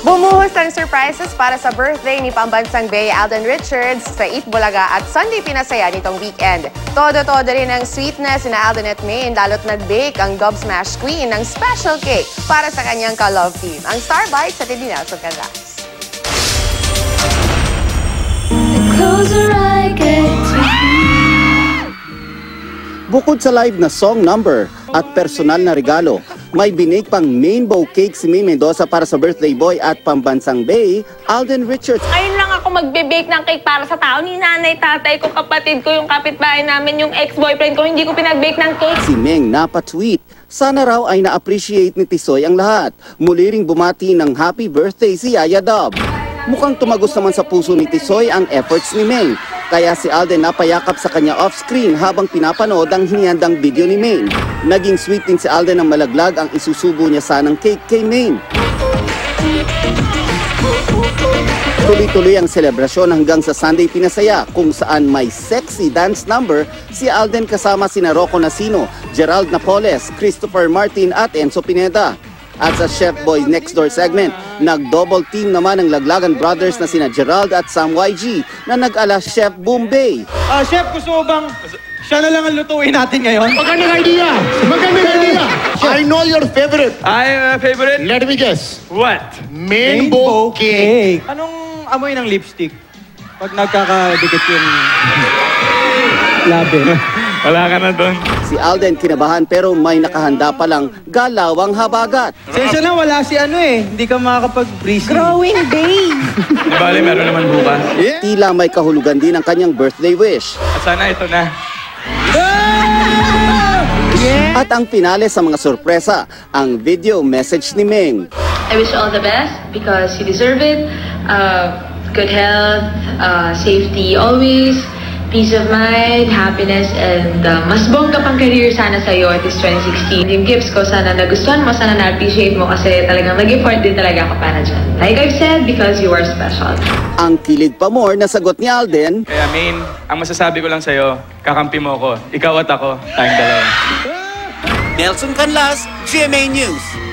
Bumuhos ang surprises para sa birthday ni Pambansang Bay Alden Richards sa Eat Bulaga at Sunday Pinasaya nitong weekend. Todo-todo rin ang sweetness na Alden at Maine lalo't nag-bake ang Dub Smash Queen ng special cake para sa kanyang ka-love team. Ang Star Bites sa Teddy Nelson Canlas. Bukod sa live na song number at personal na regalo, may binake pang rainbow cake si May Mendoza para sa birthday boy at Pambansang Bay, Alden Richards. Ngayon lang ako magbe-bake ng cake para sa tao ni nanay, tatay ko, kapatid ko, yung kapitbahay namin, yung ex-boyfriend ko, hindi ko pinag-bake ng cake. Si Meng napatweet, sana raw ay na-appreciate ni Tisoy ang lahat. Muli ring bumati ng happy birthday si Yaya Dub. Mukhang tumagos naman sa puso ni Tisoy ang efforts ni Meng. Kaya si Alden napayakap sa kanya off-screen habang pinapanood ang hinihanda video ni Maine. Naging sweet din si Alden ng malaglag ang isusubo niya sanang cake kay Maine. Tuloy-tuloy ang selebrasyon hanggang sa Sunday Pinasaya kung saan may sexy dance number si Alden kasama sina Rocco Nacino, Gerald Napoles, Christopher Martin at Enzo Pineda. At sa Chef Boy Next Door segment, nag-double team naman ang Laglagan brothers na sina Gerald at Sam YG na nag-ala Chef Bombay. Chef, gusto mo bang siya na lang ang lutuin natin ngayon? Magandang idea! Magandang idea! I know your favorite. Favorite? Let me guess. What? Rainbow cake. Anong amoy ng lipstick? Pag nagkakadikit yung labi. Wala ka na doon. Si Alden kinabahan pero may nakahanda palang galawang habagat. Sensya na, wala si hindi ka makakapag-breezy. Growing day! Di bale, meron naman bukas. Tila may kahulugan din ang kanyang birthday wish. At sana ito na. At ang pinale sa mga sorpresa, ang video message ni Meng. I wish you all the best because you deserve it. Good health, safety always, peace of mind, happiness, and mas bongga pang career sana sa'yo at this 2016. Yung gifts ko, sana nagustuhan mo, sana na-appreciate mo kasi talagang nag-effort din talaga ako para dyan. Like I've said, because you are special. Ang kilig pa more na sagot ni Alden. Kaya Maine, ang masasabi ko lang sa'yo, kakampi mo ako. Ikaw at ako, tayong dalawa. Nelson Canlas, GMA News.